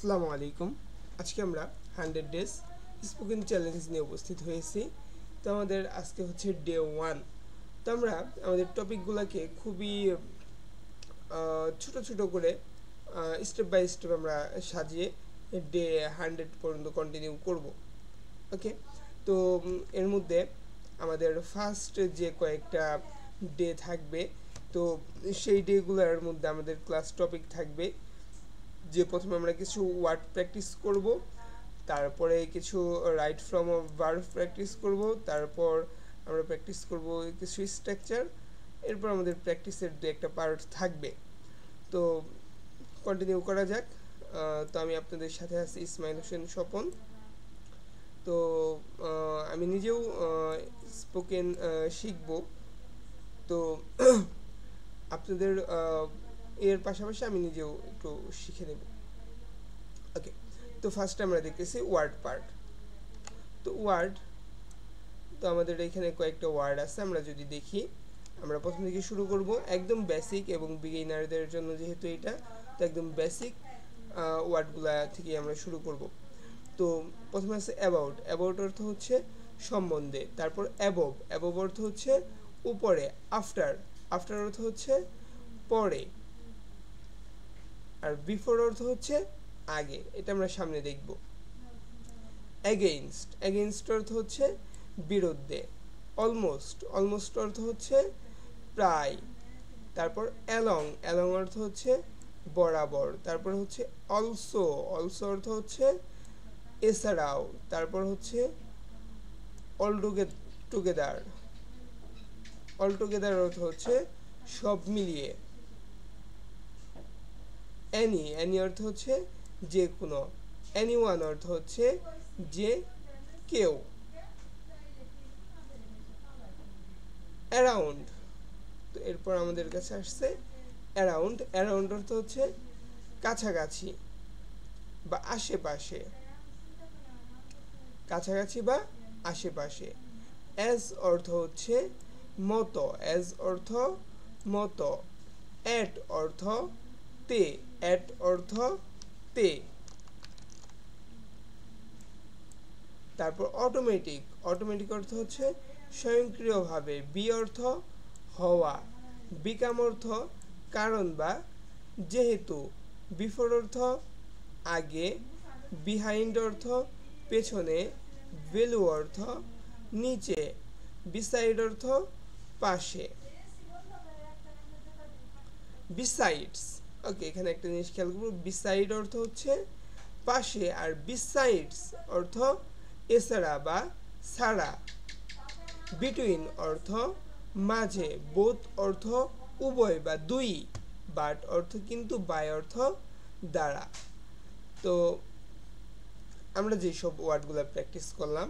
আসসালামু আলাইকুম। আজকে আমরা 100 ডেজ স্পোকেন চ্যালেঞ্জ নিয়ে উপস্থিত হয়েছি। তো আমাদের আজকে হচ্ছে ডে 1। তো আমরা আমাদের টপিকগুলোকে খুবই ছোট ছোট করে স্টেপ বাই স্টেপ আমরা সাজিয়ে ডে 100 পর্যন্ত কন্টিনিউ করব। ওকে, তো এর মধ্যে আমাদের ফার্স্ট যে কয়েকটা ডে থাকবে, তো সেই ডেগুলোর মধ্যে আমাদের ক্লাস টপিক থাকবে যে প্রথমে আমরা কিছু ওয়ার্ড প্র্যাকটিস করব, তারপরে কিছু রাইট ফ্রম ভার্ব প্র্যাকটিস করব, তারপর আমরা প্র্যাকটিস করব কিছু স্ট্রাকচার, এরপর আমাদের প্র্যাকটিসের দু একটা পার্ট থাকবে। তো কন্টিনিউ করা যাক। তো আমি আপনাদের সাথে আছি ইসমাইল হোসেন স্বপন। তো আমি নিজেও স্পোকেন শিখব। তো আপনাদের এর পাশাপাশি আমি নিজেও একটু শিখে নেব। ওকে, তো ফার্স্টে আমরা দেখতেছি ওয়ার্ড পার্ট। তো ওয়ার্ড, তো আমাদের এখানে কয়েকটা ওয়ার্ড আছে, আমরা যদি দেখি আমরা প্রথম থেকে শুরু করব একদম বেসিক এবং বিগিনারদের জন্য, যেহেতু এটা তো একদম বেসিক ওয়ার্ডগুলা থেকে আমরা শুরু করব। তো প্রথমে আছে অ্যাবাউট। অ্যাবাউট অর্থ হচ্ছে সম্বন্ধে। তারপর অ্যাবভ। অ্যাবভ অর্থ হচ্ছে উপরে। আফটার। আফটার অর্থ হচ্ছে পরে। আর বিফোর অর্থ হচ্ছে আগে, এটা আমরা সামনে দেখব। এগেইনস্ট। এগেইনস্ট অর্থ হচ্ছে বিরুদ্ধে। অলমোস্ট। অলমোস্ট অর্থ হচ্ছে প্রায়। তারপর অ্যালং। অ্যালং অর্থ হচ্ছে বরাবর। তারপর হচ্ছে অলসো। অলসো অর্থ হচ্ছে এছাড়াও। তারপর হচ্ছে অল টুগেদার। অল টুগেদার অর্থ হচ্ছে সব মিলিয়ে। অ্যানি। অ্যানি অর্থ হচ্ছে যে কোনো। অ্যানিওয়ান অর্থ হচ্ছে যে কেউ। অ্যারাউন্ড। তো এরপর আমাদের কাছে আসছে অ্যারাউন্ড। অ্যারাউন্ড অর্থ হচ্ছে কাছাকাছি বা আশেপাশে। কাছাকাছি বা আশেপাশে। অ্যাজ অর্থ হচ্ছে মতো। অ্যাজ অর্থ মতো। অ্যাট অর্থ তে। অ্যাট অর্থ তে। তারপর অটোমেটিক। অটোমেটিক অর্থ হচ্ছে স্বয়ংক্রিয়ভাবে। বি অর্থ হওয়া। বিকাম অর্থ কারণ বা যেহেতু। বিফোর অর্থ আগে। বিহাইন্ড অর্থ পেছনে। ভ্যালু অর্থ নিচে। বিসাইড অর্থ পাশে। বিসাইডস। ওকে, এখানে একটা জিনিস খেয়াল করব, বিসাইড অর্থ হচ্ছে পাশে, আর বিসাইডস অর্থ এছাড়া বা ছাড়া। বিটুইন অর্থ মাঝে। বোথ অর্থ উভয় বা দুই। বাট অর্থ কিন্তু। বাই অর্থ দ্বারা। তো আমরা যেসব ওয়ার্ডগুলো প্র্যাকটিস করলাম,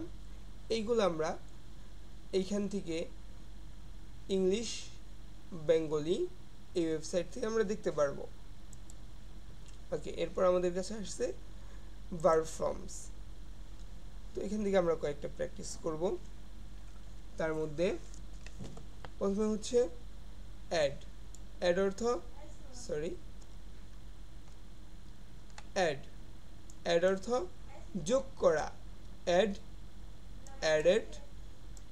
এইগুলো আমরা এইখান থেকে ইংলিশ বেঙ্গলি এই ওয়েবসাইট থেকে আমরা দেখতে পারবো। ওকে, এরপর আমাদের কাছে আসছে ভার্ব ফর্মস। তো এখান থেকে আমরা কয়েকটা প্র্যাকটিস করব। তার মধ্যে প্রথমে হচ্ছে অ্যাড। অ্যাড অর্থ অ্যাড। অ্যাড অর্থ যোগ করা। Add, added,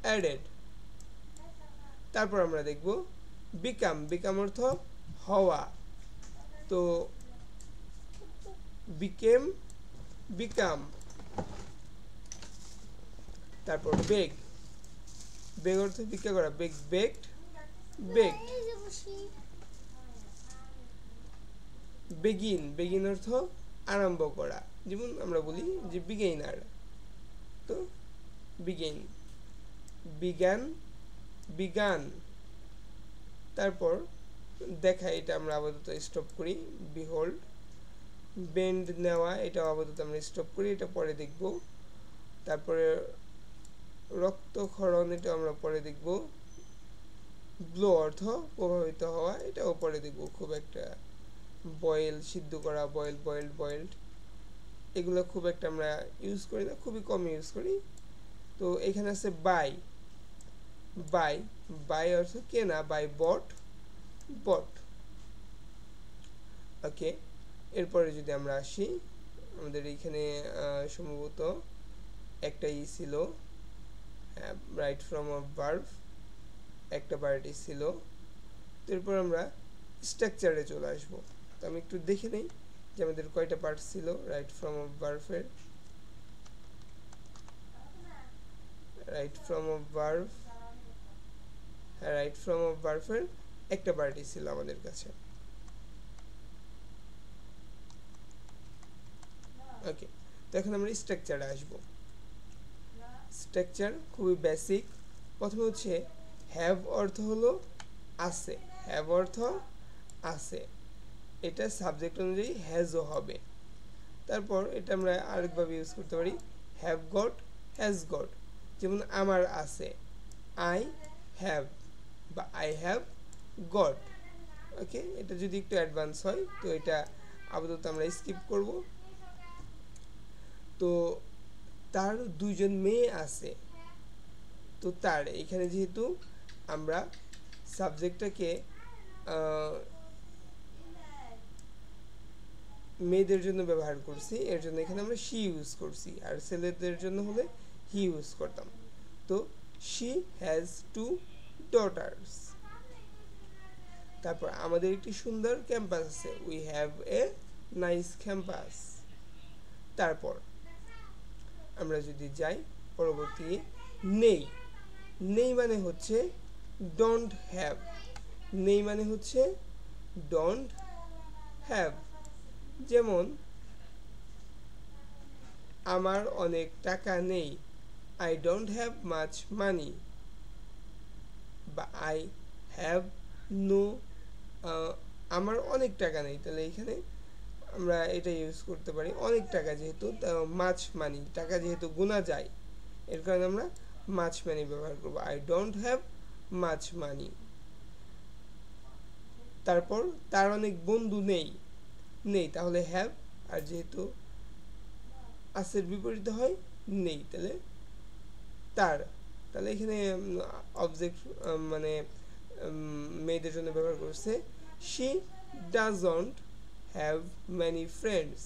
added. তারপর আমরা দেখব বিকাম। বিকাম অর্থ হওয়া। তো বিকেম, বিকাম। তারপর বেগ। বেগ অর্থ ভিক্ষা করা। বেগ, বেগড, বেগড। বেগিন। বেগিন অর্থ আরম্ভ করা, যেমন আমরা বলি যে বিগিনার। তো বিগিন। বিজ্ঞান, বিজ্ঞান। তারপর দেখা, এটা আমরা আপাতত স্টপ করি। বিহোল্ড। বেন্ড নেওয়া, এটা আপাতত আমরা স্টপ করি, এটা পরে দেখব। তারপরে রক্তক্ষরণ, এটা আমরা পরে দেখব। ব্লো অর্থ প্রভাবিত হওয়া, এটাও পরে দেখব। খুব একটা বয়েল, সিদ্ধ করা। বয়েল, বয়েলড, বয়েলড, এগুলো খুব একটা আমরা ইউজ করি না, খুবই কম ইউজ করি। তো এখানে আছে বাই। বাই, বাই অর্থ কেনা। বাই বট, বট। ওকে, এরপরে যদি আমরা আসি আমাদের এইখানে সম্ভবত একটাই ছিল, রাইট ফ্রম অফ ভার্ব একটা পার্টি ছিল। এরপর আমরা স্ট্রাকচারে চলে আসব। তো আমি একটু দেখে নেই যে আমাদের কয়টা পার্ট ছিল রাইট ফ্রম অফ ভার্বের। রাইট ফ্রম অফ ভার্ব, হ্যাঁ রাইট ফ্রম অফ ভার্বের একটা পার্টি ছিল আমাদের কাছে। ওকে, তো এখন আমরা স্ট্রাকচারে আসব। স্ট্রাকচার খুবই বেসিক। প্রথমে হচ্ছে হ্যাভ অর্থ হলো আছে, হ্যাভ অর্থ আছে, এটা সাবজেক্ট অনুযায়ী হ্যাজও হবে। তারপর এটা আমরা আরেকভাবে ইউজ করতে পারি, হ্যাভ গট, হ্যাজ গট। যেমন আমার আছে, আই হ্যাভ বা আই হ্যাভ গট। ওকে, এটা যদি একটু অ্যাডভান্স হয় তো এটা আপাতত আমরা স্কিপ করব। তো তার দুইজন মেয়ে আছে, তো তার এখানে যেহেতু আমরা সাবজেক্টটাকে মেয়েদের জন্য ব্যবহার করছি, এর জন্য এখানে আমরা শি ইউজ করছি, আর ছেলেদের জন্য হলে হি ইউজ করতাম। তো শি হ্যাজ 2 ডটার্স। তারপর আমাদের একটি সুন্দর ক্যাম্পাস আছে, we have a nice campus. তারপর আমরা যদি যাই পরবর্তী, নেই, নেই মানে হচ্ছে ডোন্ট হ্যাভ, নেই মানে হচ্ছে ডোন্ট হ্যাভ। যেমন আমার অনেক টাকা নেই, I don't have much money, বা আই হ্যাভ নো, আমার অনেক টাকা নেই, তাহলে এখানে আমরা এটা ইউজ করতে পারি, অনেক টাকা যেহেতু মাছ মানি, টাকা যেহেতু গোনা যায়, এর কারণে আমরা মাছ মানি ব্যবহার করব, আই ডোন্ট হ্যাভ মাছ মানি। তারপর তার অনেক বন্ধু নেই, নেই তাহলে হ্যাভ, আর যেহেতু আছের বিপরীতে হয় নেই, তাহলে তার, তাহলে এখানে অবজেক্ট মানে মেয়েদের জন্য ব্যবহার করছে, she doesn't have many friends,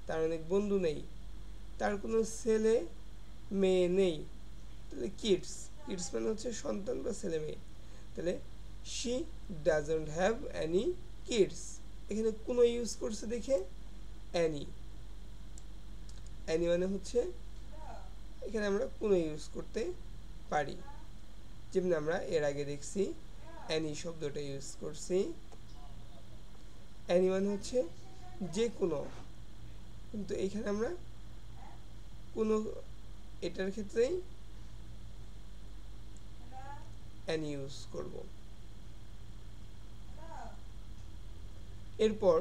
তার অনেক বন্ধু নেই, তার কোনো ছেলে মেয়ে নেই, তাহলে কিডস, কিডস মানে হচ্ছে সন্তান বা ছেলে মেয়ে, তাহলে she doesn't have any kids. এখানে কোনো ইউজ করছে দেখে অ্যানি, অ্যানি মানে হচ্ছে এখানে আমরা কোনো ইউজ করতে পারি। যেমন আমরা এর আগে দেখছি অ্যানি শব্দটা ইউজ করছি, অ্যানি মানে হচ্ছে যে কোনো, কিন্তু এখানে আমরা কোনো, এটার ক্ষেত্রেই অ্যানি ইউজ করব। এরপর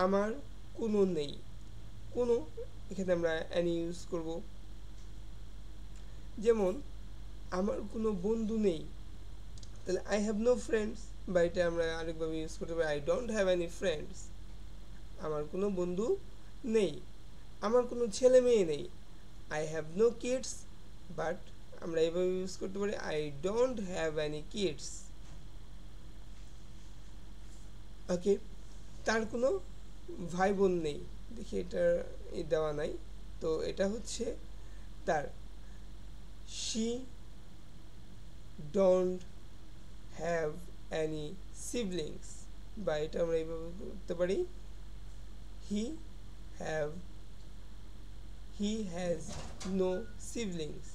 আমার কোনো নেই, কোনো, এখানে আমরা অ্যানি ইউজ করব। যেমন আমার কোনো বন্ধু নেই, তাহলে আই হ্যাভ নো ফ্রেন্ডস, বা এটা আমরা আরেকভাবে ইউজ করতে পারি, I don't have any friends, আমার কোনো বন্ধু নেই। আমার কোনো ছেলে মেয়ে নেই, I have no kids, but আমরা এভাবে ইউজ করতে পারি, I don't have any kids. Okay, তার কোনো ভাই বোন নেই, দেখি এটা দেওয়া নাই, তো এটা হচ্ছে তার, she don't have any siblings, বা এটা আমরা এইভাবে করতে পারি, he has no siblings,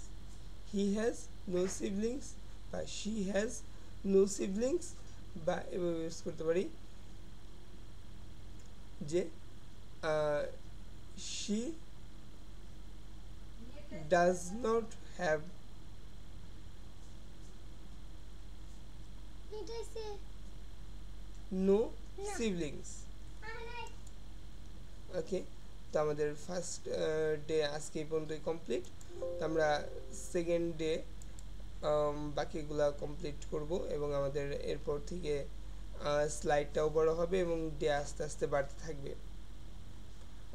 he has no siblings, বা শি হ্যাজ নো সিবলিংস, বা এভাবে ইউজ করতে পারি যে she does not have no siblings. ওকে, তো আমাদের ফার্স্ট ডে আজকে এই পর্যন্তই কমপ্লিট। তো আমরা সেকেন্ড ডে বাকিগুলা কমপ্লিট করব, এবং আমাদের এরপর থেকে স্লাইডটাও বড় হবে এবং ডে আস্তে আস্তে বাড়তে থাকবে।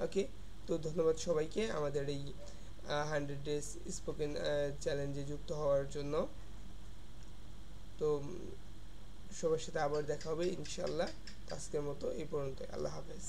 ওকে, তো ধন্যবাদ সবাইকে আমাদের এই 100 ডেজ স্পোকেন চ্যালেঞ্জে যুক্ত হওয়ার জন্য। তো সবার সাথে আবার দেখা হবে ইনশাল্লাহ। আজকের মতো এই পর্যন্ত, আল্লাহ হাফেজ।